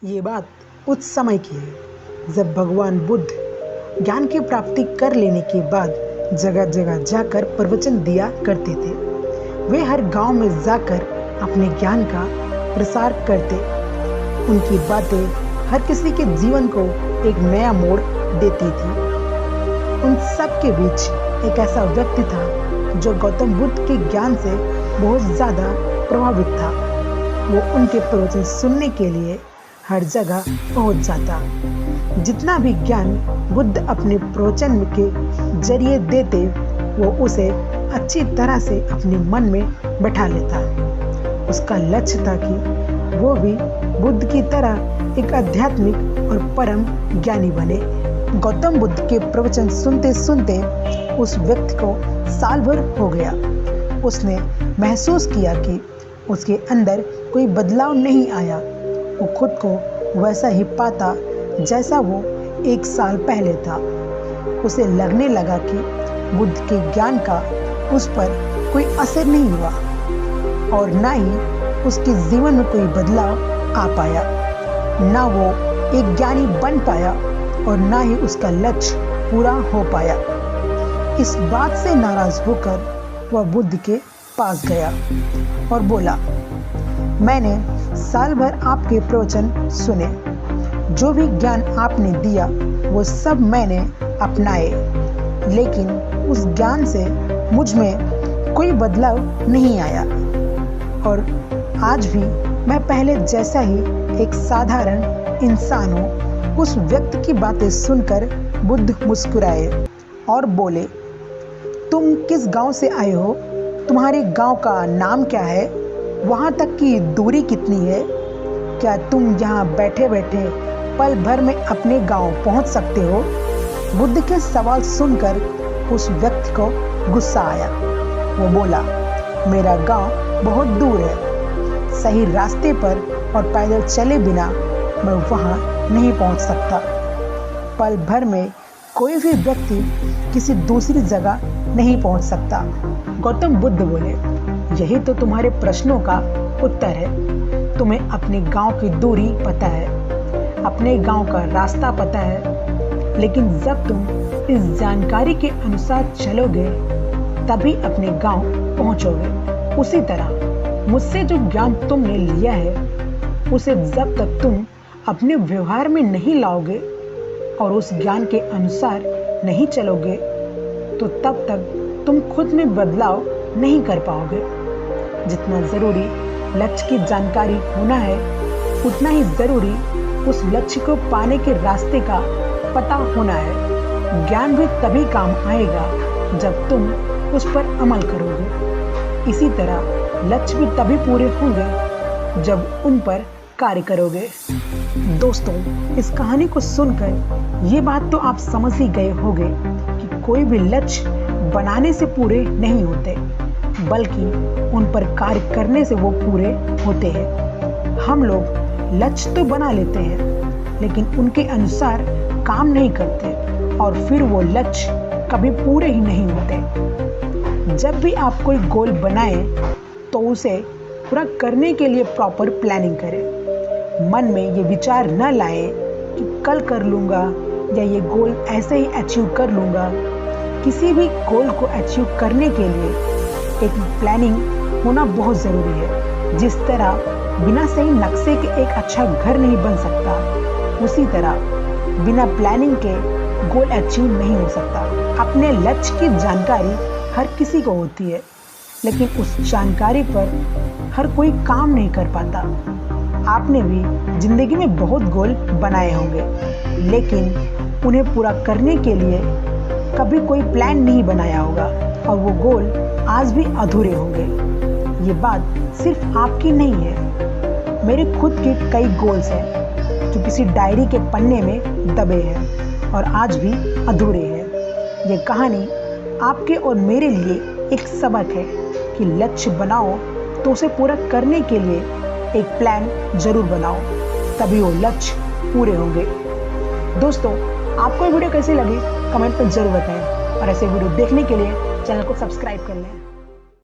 ये बात उस समय की है जब भगवान बुद्ध ज्ञान की प्राप्ति कर लेने के बाद जगह जगह जाकर प्रवचन दिया करते थे। वे हर गांव में जाकर अपने ज्ञान का प्रसार करते। उनकी बातें हर किसी के जीवन को एक नया मोड़ देती थी। उन सब के बीच एक ऐसा व्यक्ति था जो गौतम बुद्ध के ज्ञान से बहुत ज़्यादा प्रभावित था। वो उनके प्रवचन सुनने के लिए हर जगह पहुंच जाता। जितना भी ज्ञान बुद्ध अपने प्रवचन के जरिए देते, वो उसे अच्छी तरह से अपने मन में बैठा लेता। उसका लक्ष्य था कि वो भी बुद्ध की तरह एक आध्यात्मिक और परम ज्ञानी बने। गौतम बुद्ध के प्रवचन सुनते सुनते उस व्यक्ति को साल भर हो गया। उसने महसूस किया कि उसके अंदर कोई बदलाव नहीं आया। वो खुद को वैसा ही पाता जैसा वो 1 साल पहले था। उसे लगने लगा कि बुद्ध के ज्ञान का उस पर कोई असर नहीं हुआ और ना ही उसके जीवन में कोई बदलाव आ पाया। ना वो एक ज्ञानी बन पाया और ना ही उसका लक्ष्य पूरा हो पाया। इस बात से नाराज होकर वह बुद्ध के पास गया और बोला, मैंने साल भर आपके प्रवचन सुने। जो भी ज्ञान आपने दिया वो सब मैंने अपनाए, लेकिन उस ज्ञान से मुझ में कोई बदलाव नहीं आया और आज भी मैं पहले जैसा ही एक साधारण इंसान हूँ। उस व्यक्ति की बातें सुनकर बुद्ध मुस्कुराए और बोले, तुम किस गांव से आए हो? तुम्हारे गांव का नाम क्या है? वहाँ तक की दूरी कितनी है? क्या तुम यहाँ बैठे बैठे पल भर में अपने गांव पहुँच सकते हो? बुद्ध के सवाल सुनकर उस व्यक्ति को गुस्सा आया। वो बोला, मेरा गांव बहुत दूर है। सही रास्ते पर और पैदल चले बिना मैं वहाँ नहीं पहुँच सकता। पल भर में कोई भी व्यक्ति किसी दूसरी जगह नहीं पहुँच सकता। गौतम बुद्ध बोले, यही तो तुम्हारे प्रश्नों का उत्तर है। तुम्हें अपने गांव की दूरी पता है, अपने गांव का रास्ता पता है, लेकिन जब तुम इस जानकारी के अनुसार चलोगे तभी अपने गांव पहुंचोगे। उसी तरह मुझसे जो ज्ञान तुमने लिया है उसे जब तक तुम अपने व्यवहार में नहीं लाओगे और उस ज्ञान के अनुसार नहीं चलोगे तो तब तक तुम खुद में बदलाव नहीं कर पाओगे। जितना ज़रूरी लक्ष्य की जानकारी होना है, उतना ही ज़रूरी उस लक्ष्य को पाने के रास्ते का पता होना है। ज्ञान भी तभी काम आएगा जब तुम उस पर अमल करोगे। इसी तरह लक्ष्य भी तभी पूरे होंगे जब उन पर कार्य करोगे। दोस्तों, इस कहानी को सुनकर ये बात तो आप समझ ही गए होंगे कि कोई भी लक्ष्य बनाने से पूरे नहीं होते, बल्कि उन पर कार्य करने से वो पूरे होते हैं। हम लोग लक्ष्य तो बना लेते हैं, लेकिन उनके अनुसार काम नहीं करते और फिर वो लक्ष्य कभी पूरे ही नहीं होते। जब भी आप कोई गोल बनाएं तो उसे पूरा करने के लिए प्रॉपर प्लानिंग करें। मन में ये विचार न लाएं कि कल कर लूँगा या ये गोल ऐसे ही अचीव कर लूँगा। किसी भी गोल को अचीव करने के लिए एक प्लानिंग होना बहुत ज़रूरी है। जिस तरह बिना सही नक्शे के एक अच्छा घर नहीं बन सकता, उसी तरह बिना प्लानिंग के गोल अचीव नहीं हो सकता। अपने लक्ष्य की जानकारी हर किसी को होती है, लेकिन उस जानकारी पर हर कोई काम नहीं कर पाता। आपने भी जिंदगी में बहुत गोल बनाए होंगे, लेकिन उन्हें पूरा करने के लिए कभी कोई प्लान नहीं बनाया होगा और वो गोल आज भी अधूरे होंगे। ये बात सिर्फ आपकी नहीं है, मेरे खुद के कई गोल्स हैं जो किसी डायरी के पन्ने में दबे हैं और आज भी अधूरे हैं। ये कहानी आपके और मेरे लिए एक सबक है कि लक्ष्य बनाओ तो उसे पूरा करने के लिए एक प्लान जरूर बनाओ, तभी वो लक्ष्य पूरे होंगे। दोस्तों, आपको ये वीडियो कैसी लगी कमेंट में जरूर बताएं और ऐसे वीडियो देखने के लिए चैनल को सब्सक्राइब कर लें।